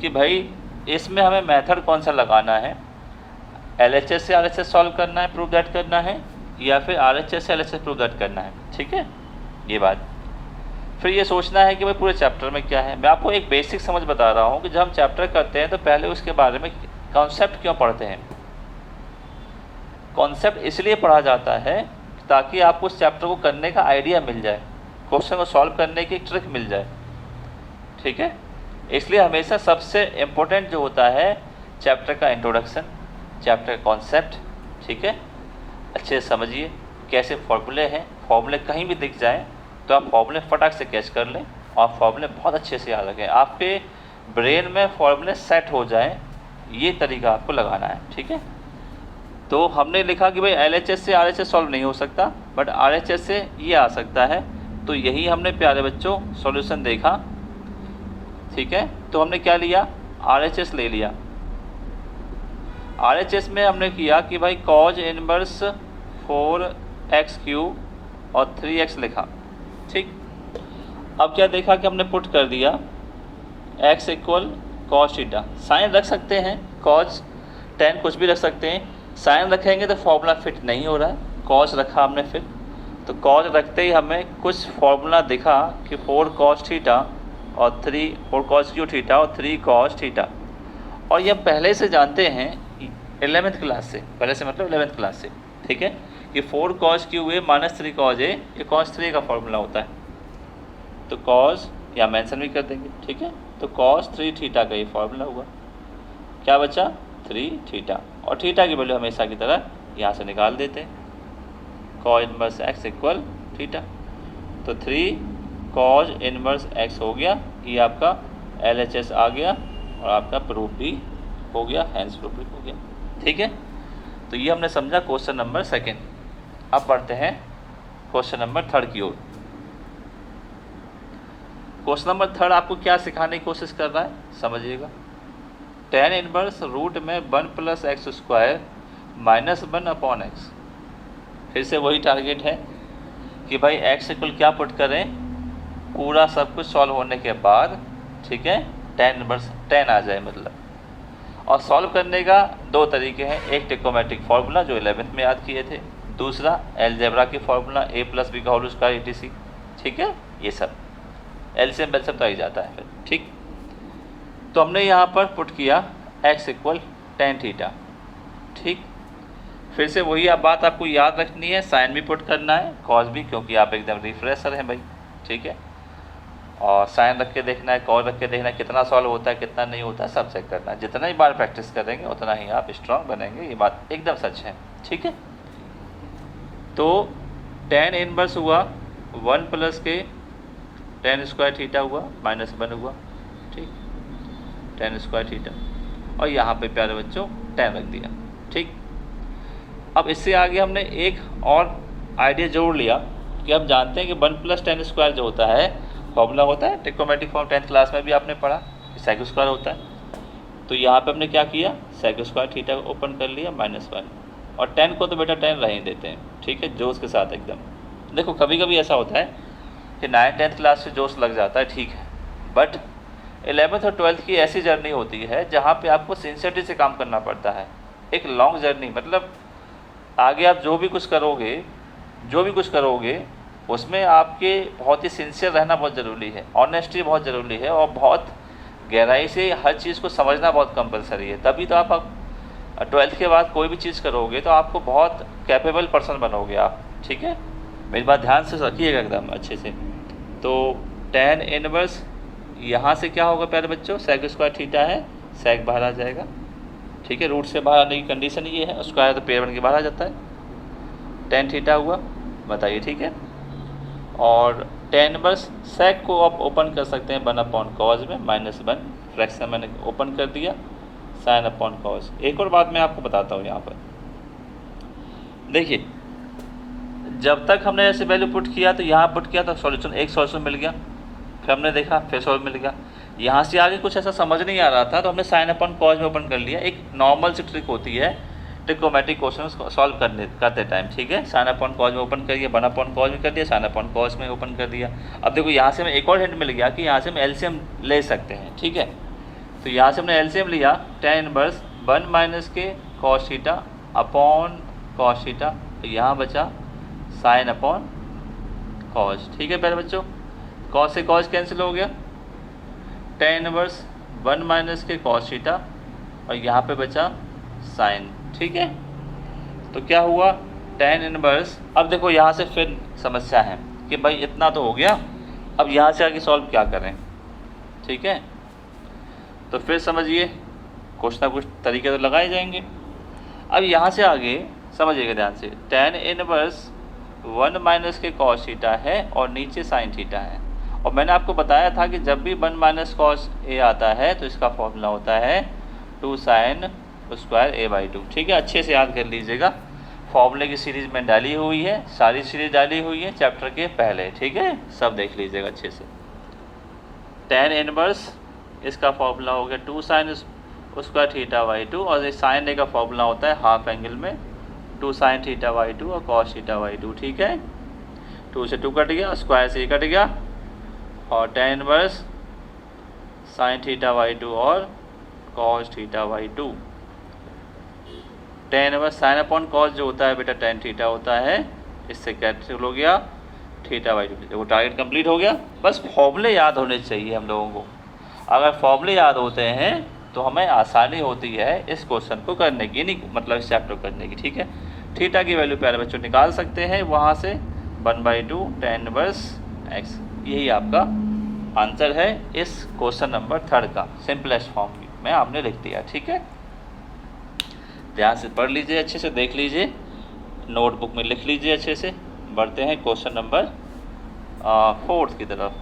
कि भाई इसमें हमें मेथड कौन सा लगाना है, LHS से RHS सॉल्व करना है, प्रूव दैट करना है, या फिर RHS से LHS प्रूव दैट करना है। ठीक है, ये बात। फिर ये सोचना है कि भाई पूरे चैप्टर में क्या है। मैं आपको एक बेसिक समझ बता रहा हूँ कि जब हम चैप्टर करते हैं तो पहले उसके बारे में कॉन्सेप्ट क्यों पढ़ते हैं। कॉन्सेप्ट इसलिए पढ़ा जाता है ताकि आपको उस चैप्टर को करने का आइडिया मिल जाए, क्वेश्चन को सॉल्व करने की एक ट्रिक मिल जाए। ठीक है, इसलिए हमेशा सबसे इम्पोर्टेंट जो होता है चैप्टर का इंट्रोडक्शन, चैप्टर का कॉन्सेप्ट। ठीक है, अच्छे से समझिए कैसे फॉर्मूले हैं, फॉर्मूले कहीं भी दिख जाए तो आप फॉर्मूले फटाक से कैच कर लें और फॉर्मूले बहुत अच्छे से याद रखें, आपके ब्रेन में फॉर्मूले सेट हो जाए, ये तरीका आपको लगाना है। ठीक है, तो हमने लिखा कि भाई LHS से RHS सॉल्व नहीं हो सकता, बट RHS से ये आ सकता है, तो यही हमने प्यारे बच्चों सॉल्यूशन देखा। ठीक है, तो हमने क्या लिया, RHS ले लिया। RHS में हमने किया कि भाई कॉज इनवर्स 4x क्यूब और 3x लिखा। ठीक, अब क्या देखा कि हमने पुट कर दिया x equal cos theta. Sine रख सकते हैं, कॉज tan कुछ भी रख सकते हैं, साइन रखेंगे तो फॉर्मूला फिट नहीं हो रहा है, कॉस रखा हमने फिर, तो कॉस रखते ही हमें कुछ फॉर्मूला दिखा कि 4 कॉस थीटा और 4 cos क्यू थीटा और 3 cos थीटा। और ये हम पहले से जानते हैं 11th क्लास से, पहले से मतलब 11th क्लास से, ठीक है, कि 4 cos Q A minus 3 cos ए, ये cos 3 का फॉर्मूला होता है। तो cos या मेंशन भी कर देंगे, ठीक है। तो cos 3 थीटा का ये फॉर्मूला हुआ, क्या बचा 3 थीटा, और थीटा की वैल्यू हमेशा की तरह यहाँ से निकाल देते हैं, cos inverse x equal theta. तो 3 cos इनवर्स x हो गया, ये आपका LHS आ गया और आपका प्रूफ भी हो गया, हैंस प्रूफ भी हो गया, ठीक है। तो ये हमने समझा क्वेश्चन नंबर 2। अब पढ़ते हैं क्वेश्चन नंबर 3 की ओर। क्वेश्चन नंबर 3 आपको क्या सिखाने की कोशिश कर रहा है, समझिएगा। tan इनवर्स रूट में 1 + x² माइनस 1 अपॉन x। फिर से वही टारगेट है कि भाई x इक्वल क्या पुट करें, पूरा सब कुछ सॉल्व होने के बाद, ठीक है, tan इनवर्स 10 आ जाए मतलब। और सॉल्व करने का 2 तरीके हैं, एक ट्रिग्नोमेट्रिक फार्मूला जो 11th में याद किए थे, दूसरा अलजेब्रा की फार्मूला a + b का होल स्क्वायर etc, ठीक है। ये सब एलसीएम बेलसीएम तो आ ही जाता है फिर, ठीक। तो हमने यहाँ पर पुट किया x इक्वल tan थीटा, ठीक। फिर से वही बात आपको याद रखनी है, साइन भी पुट करना है, कॉस भी, क्योंकि आप एकदम रिफ्रेशर हैं भाई, ठीक है। और साइन रख के देखना है, कॉस रख के देखना है, कितना सॉल्व होता है कितना नहीं होता है, सब चेक करना है। जितना ही बार प्रैक्टिस करेंगे उतना ही आप स्ट्रांग बनेंगे, ये बात एकदम सच है, ठीक है। तो tan इनवर्स हुआ 1 + के tan स्क्वायर थीटा हुआ माइनस 1 हुआ, ठीक, tan स्क्वायर थीटा, और यहाँ पे प्यारे बच्चों tan रख दिया, ठीक। अब इससे आगे हमने एक और आइडिया जोड़ लिया कि हम जानते हैं कि 1 + tan स्क्वायर जो होता है फॉर्मूला होता है ट्रिग्नोमेट्रिक फॉर्म, 10th क्लास में भी आपने पढ़ा, सेक स्क्वायर होता है। तो यहाँ पे हमने क्या किया, सेक स्क्वायर थीटा को ओपन कर लिया -1, और tan को तो बेटा tan रहने देते हैं, ठीक है, जोश के साथ एकदम। देखो कभी कभी ऐसा होता है कि 9th 10th क्लास से जोश लग जाता है, ठीक है, बट 11th और 12th की ऐसी जर्नी होती है जहाँ पे आपको सिंसियरिटी से काम करना पड़ता है, एक लॉन्ग जर्नी, मतलब आगे आप जो भी कुछ करोगे उसमें आपके बहुत ही सिंसियर रहना बहुत ज़रूरी है, ऑनेस्टी बहुत ज़रूरी है, और बहुत गहराई से हर चीज़ को समझना बहुत कंपलसरी है। तभी तो आप 12th के बाद कोई भी चीज़ करोगे तो आपको बहुत कैपेबल पर्सन बनोगे आप, ठीक है। मेरी बात ध्यान से रखिएगा एकदम अच्छे से। तो tan इनवर्स यहाँ से क्या होगा प्यारे बच्चों, सेक स्क्वायर थीटा है, सेक बाहर आ जाएगा, ठीक है, रूट से बाहर आने की कंडीशन ये है, स्क्वायर तो पेड़ बन के बाहर आ जाता है, tan थीटा हुआ, बताइए, ठीक है। और tan इनवर्स सेक को आप ओपन कर सकते हैं 1/cos में -1, फ्रैक्शन मैंने ओपन कर दिया, sin/cos। एक और बात मैं आपको बताता हूँ यहाँ पर, देखिए जब तक हमने ऐसे वैल्यू पुट किया तो यहाँ पुट किया तो सॉल्यूशन, एक सॉल्यूशन मिल गया, फिर हमने देखा फिर सॉल्व मिल गया, यहाँ से आगे कुछ ऐसा समझ नहीं आ रहा था तो हमने sin/cos में ओपन कर लिया। एक नॉर्मल सी ट्रिक होती है ट्रिग्नोमेट्रिक क्वेश्चन सॉल्व करते टाइम, ठीक है। sin/cos में ओपन करिए, 1/cos में कर दिया, sin/cos में ओपन कर दिया। अब देखो यहाँ से हमें एक और हिंट मिल गया कि यहाँ से हम एलसीएम ले सकते हैं, ठीक है। तो यहाँ से हमने एलसीएम लिया, tan इनवर्स 1 - के cos theta upon cos theta, तो यहाँ बचा sin/cos, ठीक है प्यारे बच्चों। cos से cos कैंसिल हो गया, tan इनवर्स 1 - के cos थीटा, और यहाँ पे बचा sin, ठीक है। तो क्या हुआ, tan इनवर्स। अब देखो यहाँ से फिर समस्या है कि भाई इतना तो हो गया, अब यहाँ से आगे सॉल्व क्या करें, ठीक है। तो फिर समझिए कुछ ना कुछ तरीके तो लगाए जाएंगे। अब यहाँ से आगे समझिएगा ध्यान से, tan इनवर्स 1 - के cos थीटा है और नीचे sin थीटा है, और मैंने आपको बताया था कि जब भी 1 - cos a आता है तो इसका फॉर्मूला होता है 2 sin स्क्वायर a/2, ठीक है। अच्छे से याद कर लीजिएगा, फॉर्मूले की सीरीज़ में डाली हुई है, सारी सीरीज डाली हुई है चैप्टर के पहले, ठीक है, सब देख लीजिएगा अच्छे से। tan इनवर्स इसका फॉर्मूला हो गया 2 sin स्क्वायर थीटा/2, और इस sin a का फॉर्मूला होता है हाफ एंगल में 2 sin थीटा/2 और cos थीटा/2, ठीक है। 2 से 2 कट गया, स्क्वायर से कट गया, और tan इनवर्स sin थीटा/2 और cos थीटा/2। tan इनवर्स sin/cos जो होता है बेटा tan थीटा होता है, इससे कैंसिल हो गया, थीटा बाई 2। देखो टारगेट कंप्लीट हो गया। बस फॉर्मूले याद होने चाहिए हम लोगों को। अगर फॉर्मूले याद होते हैं तो हमें आसानी होती है इस क्वेश्चन को करने की, नहीं मतलब इस चैप्टर को करने की। ठीक है, थीटा की वैल्यू प्यारे बच्चों निकाल सकते हैं वहाँ से 1/2 tan इनवर्स x। यही आपका आंसर है इस क्वेश्चन नंबर 3 का सिंपलेस्ट फॉर्म में आपने लिख दिया। ठीक है, ध्यान से पढ़ लीजिए, अच्छे से देख लीजिए, नोटबुक में लिख लीजिए अच्छे से। बढ़ते हैं क्वेश्चन नंबर 4 की तरफ।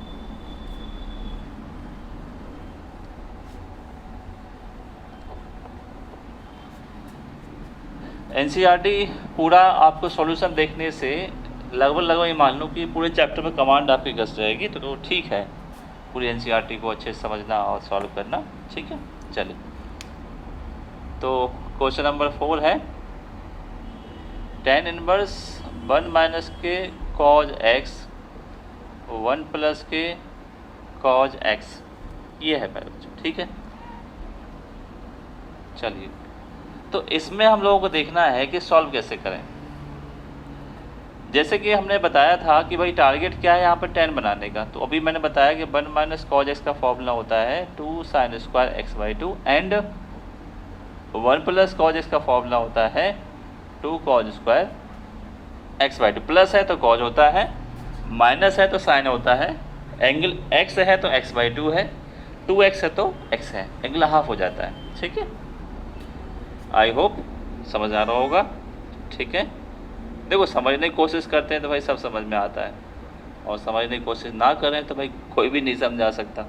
एनसीईआरटी पूरा आपको सॉल्यूशन देखने से लगभग ये मान लो कि पूरे चैप्टर में कमांड आपकी गस जाएगी। तो ठीक है, पूरी एनसीईआरटी को अच्छे से समझना और सॉल्व करना। ठीक है, चलिए तो क्वेश्चन नंबर 4 है tan इनवर्स 1 माइनस के cos x 1 प्लस के cos x, ये है मेरे बच्चों। ठीक है, चलिए तो इसमें हम लोगों को देखना है कि सॉल्व कैसे करें। जैसे कि हमने बताया था कि भाई टारगेट क्या है यहाँ पर tan बनाने का। तो अभी मैंने बताया कि 1 माइनस cos x का फॉर्मूला होता है 2 sin square x/2 and 1 plus cos x का फॉर्मूला होता है 2 cos स्क्वायर x/2। प्लस है तो cos होता है, माइनस है तो sin होता है, एंगल x है तो x/2 है, 2x है तो x है, एंगल हाफ हो जाता है। ठीक है, आई होप समझ आ रहा होगा। ठीक है, देखो समझने की कोशिश करते हैं तो भाई सब समझ में आता है, और समझने की कोशिश ना करें तो भाई कोई भी नहीं समझा सकता।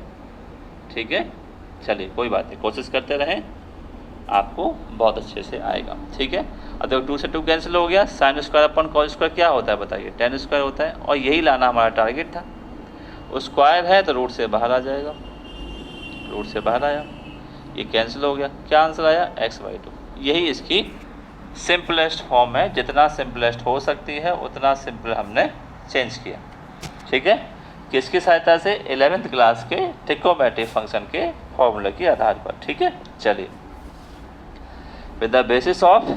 ठीक है, चलिए कोई बात नहीं, कोशिश करते रहें, आपको बहुत अच्छे से आएगा। ठीक है, अब देखो 2 से 2 कैंसिल हो गया, sine square upon cos square क्या होता है बताइए, tan स्क्वायर होता है, और यही लाना हमारा टारगेट था। स्क्वायर है तो रूट से बाहर आ जाएगा, रूट से बाहर आया, ये कैंसिल हो गया, क्या आंसर आया x/2। यही इसकी सिंपलेस्ट फॉर्म है, जितना सिंपलेस्ट हो सकती है उतना सिंपल हमने चेंज किया। ठीक है, किसकी सहायता से, 11th क्लास के ट्रिग्नोमेट्रिक फंक्शन के फॉर्मूले के आधार पर। ठीक है, चलिए with the basis of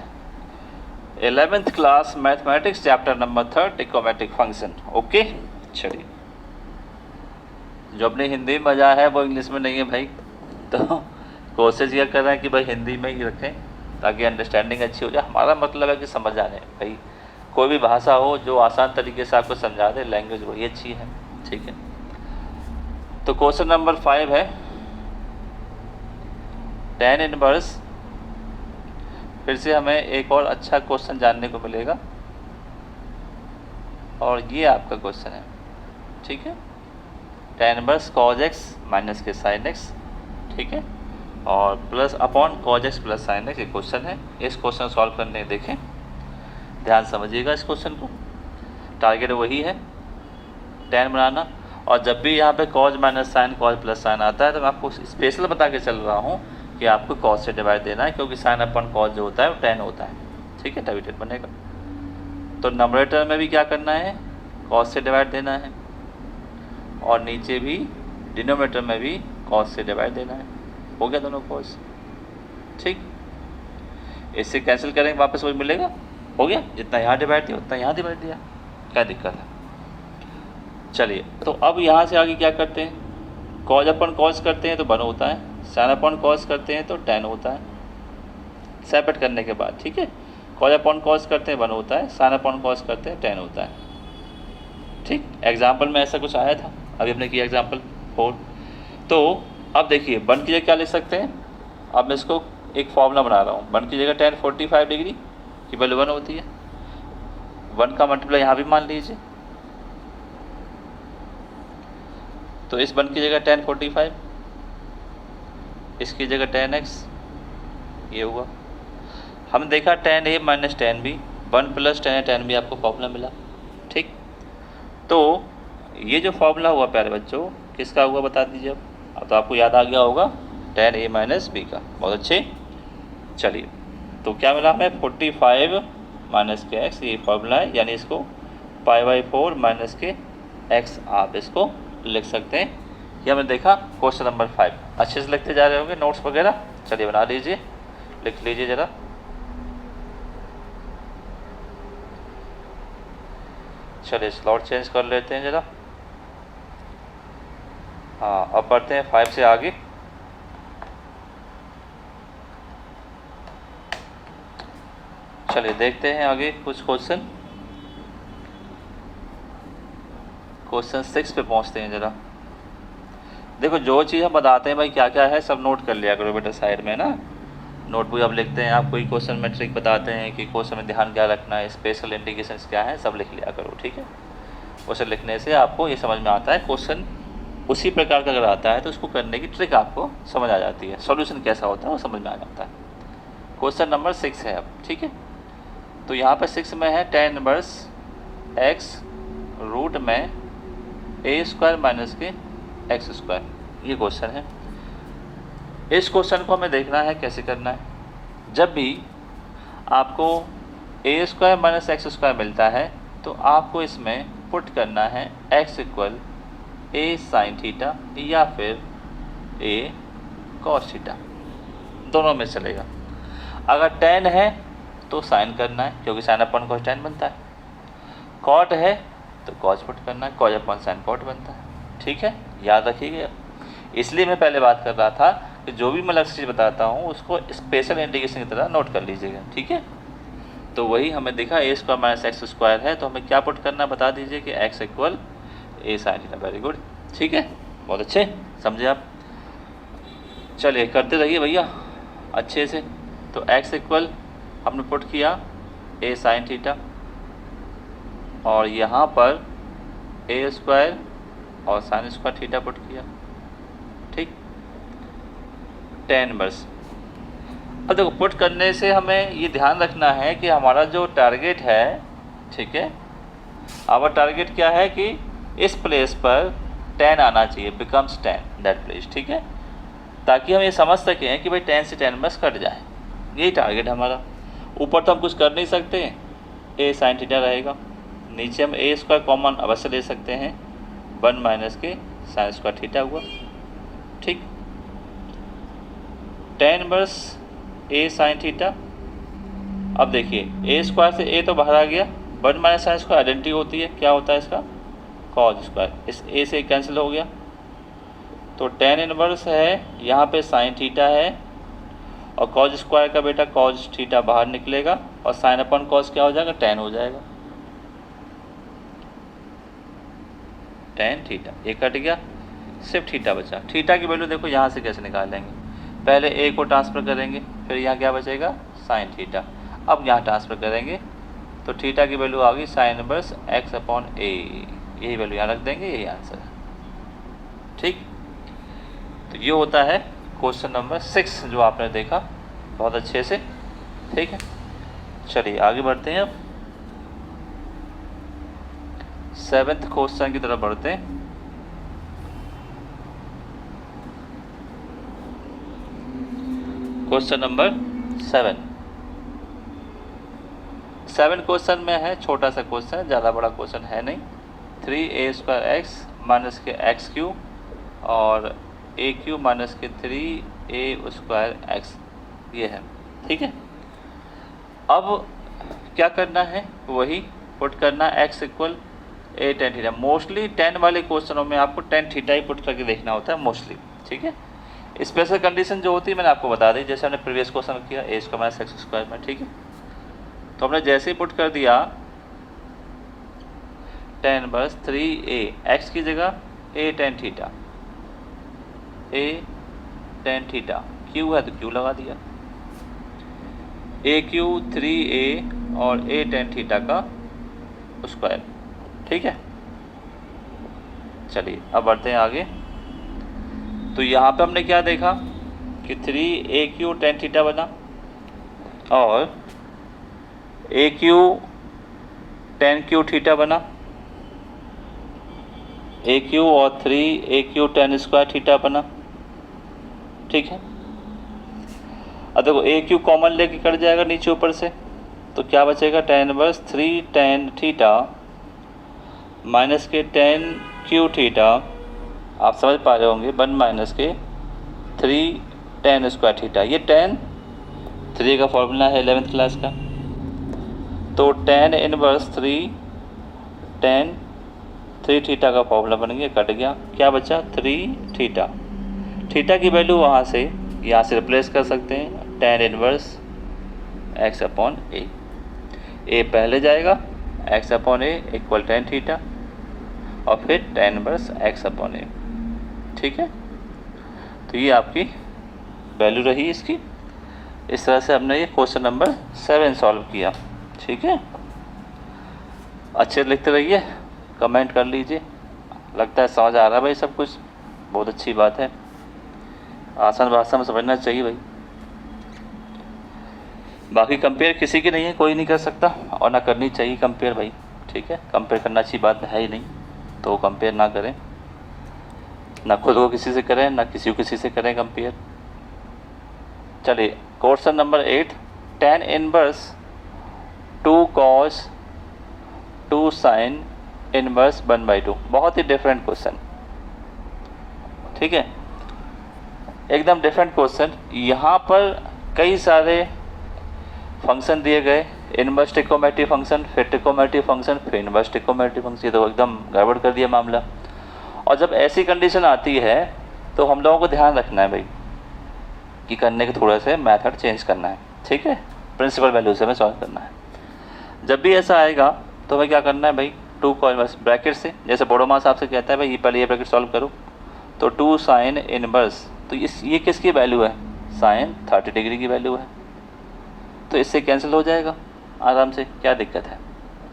11th class mathematics chapter number 3 trigonometric function. Okay, चलिए जो अपनी हिंदी में मजा है वो इंग्लिश में नहीं है भाई, तो कोशिश ये कर रहे हैं कि भाई हिंदी में ही रखें ताकि अंडरस्टैंडिंग अच्छी हो जाए। हमारा मतलब है कि समझ आने भाई, कोई भी भाषा हो जो आसान तरीके से आपको समझा दे, लैंग्वेज वही अच्छी है। ठीक है, तो क्वेश्चन नंबर 5 है tan इनवर्स। फिर से हमें एक और अच्छा क्वेश्चन जानने को मिलेगा, और ये आपका क्वेश्चन है। ठीक है, tan inverse cos x minus के sin x। ठीक है, और plus upon cos x plus sin x, ये क्वेश्चन है। इस क्वेश्चन सॉल्व करने देखें, ध्यान समझिएगा इस क्वेश्चन को। टारगेट वही है tan बनाना, और जब भी यहाँ पे cos minus sine cos plus sine आता है तो मैं आपको स्पेशल बता के चल रहा हूँ कि आपको cos से डिवाइड देना है, क्योंकि साइन अपन cos जो होता है वो tan होता है। ठीक है, तभी tan बनेगा। तो नंबरेटर में भी क्या करना है, cos से डिवाइड देना है, और नीचे भी डिनोमिनेटर में भी cos से डिवाइड देना है। हो गया दोनों cos। ठीक, इससे कैंसिल करेंगे वापस वही मिलेगा। हो गया, जितना यहाँ डिवाइड दिया उतना यहाँ डिवाइड दिया, क्या दिक्कत है। चलिए तो अब यहाँ से आगे क्या करते हैं, cos अपन cos करते हैं तो 1 होता है, sin अपन cos करते हैं तो tan होता है, सेपरेट करने के बाद। ठीक है, cos अपन cos करते हैं 1 होता है, sin अपन cos करते हैं tan होता है। ठीक, एग्जाम्पल में ऐसा कुछ आया था, अभी हमने किया एग्जाम्पल 4। तो अब देखिए 1 की जगह क्या लिख सकते हैं, अब मैं इसको एक फॉर्मूला बना रहा हूँ। 1 की जगह tan 45 डिग्री की वैल्यू 1 होती है, 1 का मल्टीप्लाई यहाँ भी मान लीजिए, तो इस 1 की जगह tan 45, इसकी जगह tan x, ये हुआ। हमने देखा tan a minus tan b, 1 plus tan a tan b आपको फॉर्मूला मिला। ठीक, तो ये जो फॉर्मूला हुआ प्यारे बच्चों किसका हुआ बता दीजिए। अब तो आपको याद आ गया होगा tan a माइनस b का, बहुत अच्छे। चलिए तो क्या मिला हमें, 45 माइनस के x, ये फॉर्मूला है, यानी इसको π/4 माइनस के x आप इसको लिख सकते हैं। ये हमने देखा क्वेश्चन नंबर 5। अच्छे से लिखते जा रहे होंगे नोट्स वगैरह, चलिए बना लीजिए, लिख लीजिए ज़रा। चलिए स्लॉट चेंज कर लेते हैं ज़रा। हाँ, अब बढ़ते हैं 5 से आगे। चलिए देखते हैं आगे कुछ क्वेश्चन। क्वेश्चन 6 पे पहुंचते हैं ज़रा। देखो जो चीज़ हम बताते हैं भाई क्या क्या है सब नोट कर लिया करो बेटा साइड में ना। नोटबुक अब लिखते हैं, आप कोई क्वेश्चन में ट्रिक बताते हैं कि क्वेश्चन में ध्यान क्या रखना है, स्पेशल इंडिकेशंस क्या है, सब लिख लिया करो, ठीक है। क्वेश्चन लिखने से आपको ये समझ में आता है, क्वेश्चन उसी प्रकार का अगर आता है तो उसको करने की ट्रिक आपको समझ आ जाती है, सॉल्यूशन कैसा होता है वो समझ में आ जाता है। क्वेश्चन नंबर 6 है अब, ठीक है। तो यहाँ पर 6 में है tan इनवर्स x रूट में a² माइनस के x², ये क्वेश्चन है। इस क्वेश्चन को हमें देखना है कैसे करना है। जब भी आपको a² माइनस x² मिलता है तो आपको इसमें पुट करना है x equal a sin theta या फिर a cos थीटा, दोनों में चलेगा। अगर tan है तो साइन करना है क्योंकि साइन अपन cos tan बनता है, कॉट है तो cos पुट करना है, cos अपन sin cot बनता है, ठीक है, याद रखिएगा। इसलिए मैं पहले बात कर रहा था कि जो भी मैं अलग चीज़ बताता हूँ उसको स्पेशल इंडिकेशन की तरह नोट कर लीजिएगा, ठीक है। तो वही हमें दिखा a² माइनस x² है, तो हमें क्या पुट करना बता दीजिए कि x equal a sin theta. Very good, ठीक है, बहुत अच्छे, समझे आप। चलिए करते रहिए भैया अच्छे से। तो x इक्वल हमने पुट किया a sin थीटा और यहाँ पर a² और sin² थीटा पुट किया, ठीक। tan इनवर्स, अब देखो पुट करने से हमें ये ध्यान रखना है कि हमारा जो टारगेट है, ठीक है, आवर टारगेट क्या है कि इस प्लेस पर tan आना चाहिए, बिकम्स tan दैट प्लेस, ठीक है, ताकि हम ये समझ सकें कि भाई tan से tan इनवर्स कट जाए, यही टारगेट हमारा। ऊपर तो हम कुछ कर नहीं सकते, a sin थीटा रहेगा, नीचे हम a² कॉमन अवश्य ले सकते हैं, 1 माइनस के sin² थीटा हुआ, ठीक। tan inverse a sin theta, अब देखिए a² से a तो बाहर आ गया, 1 माइनस sin² आइडेंटिटी होती है, क्या होता है इसका cos², इस a से कैंसिल हो गया। तो tan इनवर्स है यहाँ पे sin थीटा है और cos² का बेटा cos थीटा बाहर निकलेगा और sin अपन cos क्या हो जाएगा, tan हो जाएगा, tan थीटा, ये कट गया, सिर्फ थीटा बचा। थीटा की वैल्यू देखो यहाँ से कैसे निकालेंगे, पहले a को ट्रांसफ़र करेंगे, फिर यहाँ क्या बचेगा sin थीटा, अब यहाँ ट्रांसफ़र करेंगे तो थीटा की वैल्यू आ गई sin इनवर्स x/a, यही वैल्यू यहाँ रख देंगे, यही आंसर है, ठीक। तो ये होता है क्वेश्चन नंबर 6 जो आपने देखा बहुत अच्छे से, ठीक है। चलिए आगे बढ़ते हैं, अब 7th क्वेश्चन की तरफ बढ़ते हैं। क्वेश्चन नंबर 7 क्वेश्चन में है, छोटा सा क्वेश्चन है, ज़्यादा बड़ा क्वेश्चन है नहीं। 3a² x माइनस के x³ और a³ माइनस के 3a² x, ये है, ठीक है। अब क्या करना है, वही पुट करना x equal a tan theta. Mostly tan वाले क्वेश्चनों में आपको tan थीटा ही पुट करके देखना होता है मोस्टली, ठीक है। स्पेशल कंडीशन जो होती है मैंने आपको बता दी, जैसे हमने प्रीवियस क्वेश्चन किया a² माइनस x² में, ठीक है। तो हमने जैसे ही पुट कर दिया tan इनवर्स 3a, x की जगह a tan theta, a tan theta, q है तो q लगा दिया, a³ 3a और a tan थीटा का स्क्वायर, ठीक है। चलिए अब बढ़ते हैं आगे। तो यहाँ पे हमने क्या देखा कि 3a³ tan थीटा बना और a³ tan q थीटा बना, a³ और 3a³ tan² थीटा बना, ठीक है। अब देखो a³ कॉमन लेके कट जाएगा नीचे ऊपर से, तो क्या बचेगा tan inverse 3 tan theta minus के tan q थीटा, आप समझ पा रहे होंगे, 1 माइनस के 3 tan² थीटा, ये tan 3 का फॉर्मूला है 11th क्लास का। तो tan इनवर्स 3 टेन 3 थीटा का फॉर्मूला बन गया, कट गया, क्या बचा 3 थीटा। थीटा की वैल्यू यहाँ से रिप्लेस कर सकते हैं, टेन इनवर्स एक्स अपॉन ए पहले जाएगा, एक्स अपॉन ए इक्वल टेन थीटा और फिर टेन इनवर्स एक्स अपॉन ए। ठीक है, तो ये आपकी वैल्यू रही इसकी। इस तरह से हमने ये क्वेश्चन नंबर 7 सॉल्व किया। ठीक है, अच्छे लिखते रहिए, कमेंट कर लीजिए, लगता है समझ आ रहा है भाई सब कुछ, बहुत अच्छी बात है, आसान भाषा में समझना चाहिए भाई। बाकी कंपेयर किसी की नहीं है, कोई नहीं कर सकता और ना करनी चाहिए कंपेयर भाई। ठीक है, कंपेयर करना अच्छी बात है ही नहीं, तो कंपेयर ना करें, ना खुद को किसी से करें, ना किसी से करें कंपेयर। चलिए question number 8, tan inverse 2 cos 2 sin inverse 1/2। बहुत ही डिफरेंट क्वेश्चन, ठीक है, एकदम डिफरेंट क्वेश्चन। यहाँ पर कई सारे फंक्शन दिए गए, इनवर्स ट्रिकोमेट्री फंक्शन, फिर ट्रिकोमेट्री फंक्शन, फिर इनवर्स ट्रिकोमेट्री फंक्शन, ये तो एकदम गड़बड़ कर दिया मामला। और जब ऐसी कंडीशन आती है तो हम लोगों को ध्यान रखना है भाई कि करने के थोड़े से मेथड चेंज करना है। ठीक है, प्रिंसिपल वैल्यू से हमें सॉल्व करना है। जब भी ऐसा आएगा तो हमें क्या करना है भाई, 2 cos ब्रैकेट से, जैसे बोडोमा साहब से कहता है भाई ये पहले ये ब्रैकेट सॉल्व करो, तो 2 sin इनवर्स, तो ये किसकी वैल्यू है, साइन 30 डिग्री की वैल्यू है, तो इससे कैंसिल हो जाएगा आराम से, क्या दिक्कत है।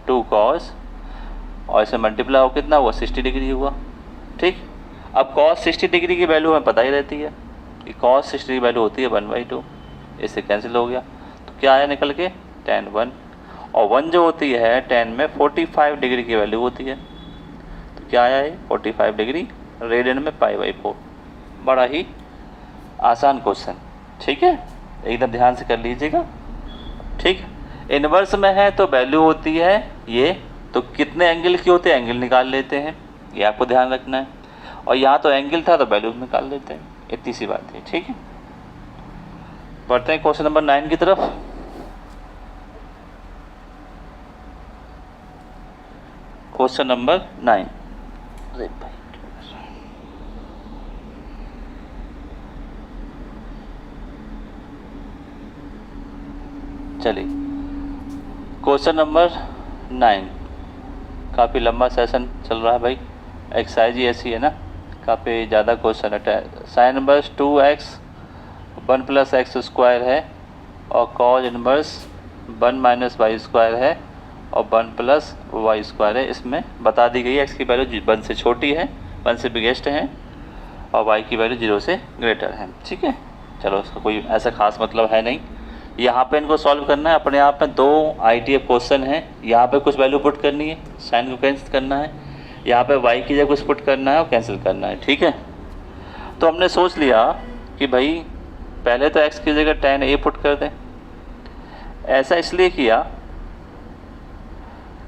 2 cos और इसमें मल्टीप्लाई हो कितना हुआ, 60 डिग्री हुआ। ठीक, अब cos 60 डिग्री की वैल्यू हमें पता ही रहती है कि cos 60 की वैल्यू होती है 1/2, इससे कैंसिल हो गया, तो क्या आया निकल के tan 1, और 1 जो होती है tan में 45 डिग्री की वैल्यू होती है, तो क्या आया है 45 डिग्री, रेडियन में π/4। बड़ा ही आसान क्वेश्चन, ठीक है, एकदम ध्यान से कर लीजिएगा। ठीक, इनवर्स में है तो वैल्यू होती है ये, तो कितने एंगल की होते हैं एंगल निकाल लेते हैं, ये आपको ध्यान रखना है, और यहाँ तो एंगल था तो वैल्यू निकाल लेते हैं, इतनी सी बात है। ठीक है, बढ़ते हैं क्वेश्चन नंबर 9 की तरफ। क्वेश्चन नंबर 9, अरे भाई चलिए, क्वेश्चन नंबर 9, काफ़ी लंबा सेशन चल रहा है भाई, एक्सरसाइज ही ऐसी है ना, काफ़ी ज़्यादा क्वेश्चन है। साइन इनवर्स 2x 1 + x² है और कॉज इनवर्स 1 - y² है और 1 + y² है। इसमें बता दी गई है x की वैल्यू 1 से छोटी है, 1 से बिगेस्ट है, और y की वैल्यू 0 से ग्रेटर है। ठीक है, चलो उसका कोई ऐसा खास मतलब है नहीं। यहाँ पे इनको सॉल्व करना है, अपने आप में 2 ITF क्वेश्चन है, यहाँ पे कुछ वैल्यू पुट करनी है, साइन को कैंसिल करना है, यहाँ पे y की जगह कुछ पुट करना है और कैंसिल करना है। ठीक है, तो हमने सोच लिया कि भाई पहले तो x की जगह tan a पुट कर दें। ऐसा इसलिए किया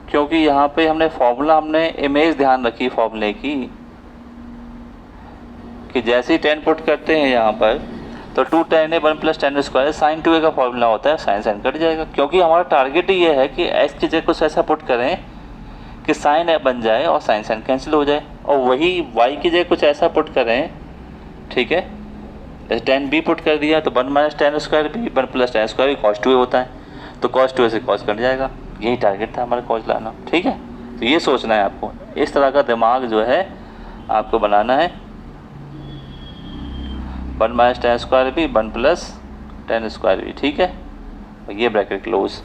क्योंकि यहाँ पे हमने इमेज ध्यान रखी फॉर्मूले की, कि जैसे ही tan पुट करते हैं यहाँ पर तो 2 tan a 1 + tan² sin 2a का फॉर्मूला होता है, साइन कट जाएगा, क्योंकि हमारा टारगेट ही ये है कि x की जगह कुछ ऐसा पुट करें कि साइन a बन जाए और साइन कैंसिल हो जाए, और वही y की जगह कुछ ऐसा पुट करें, ठीक है, जैसे tan b पुट कर दिया तो 1 - tan² b 1 + tan² भी cos 2a होता है, तो cos 2a से cos कट जाएगा, यही टारगेट था हमारा cos लाना। ठीक है, तो ये सोचना है आपको, इस तरह का दिमाग जो है आपको बनाना है। 1 - tan² भी 1 + tan² भी, ठीक है, और ये ब्रैकेट क्लोज,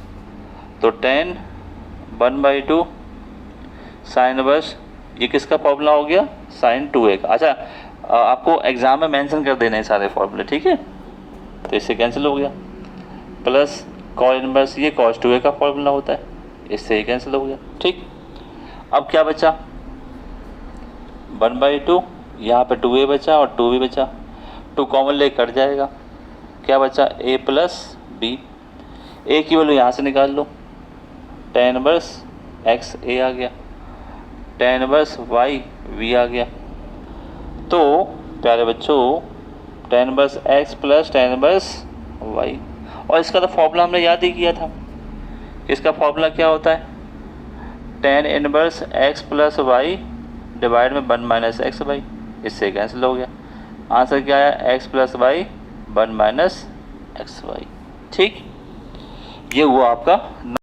तो tan 1/2 साइन इनवर्स, ये किसका फॉर्मूला हो गया, sin 2a का। अच्छा, आपको एग्जाम में मेंशन कर देने हैं सारे फॉर्मूले, ठीक है, तो इससे कैंसिल हो गया, प्लस cos इनवर्स, ये cos 2a का फॉर्मूला होता है, इससे ही कैंसिल हो गया। ठीक, अब क्या बचा, 1/2, यहाँ पे 2a बचा और 2 भी बचा, 2 कॉमन ले कट जाएगा, क्या बचा a + b, a की वैल्यू यहाँ से निकाल लो, tan इनवर्स x a आ गया, tan इनवर्स y v आ गया। तो प्यारे बच्चों tan inverse x + tan inverse y, और इसका तो फॉर्मूला हमने याद ही किया था, इसका फॉर्मूला क्या होता है, tan inverse x plus y divide में 1 माइनस एक्स वाई, इससे कैंसिल हो गया। आंसर क्या आया, x plus y 1 minus x y. ठीक, ये हुआ आपका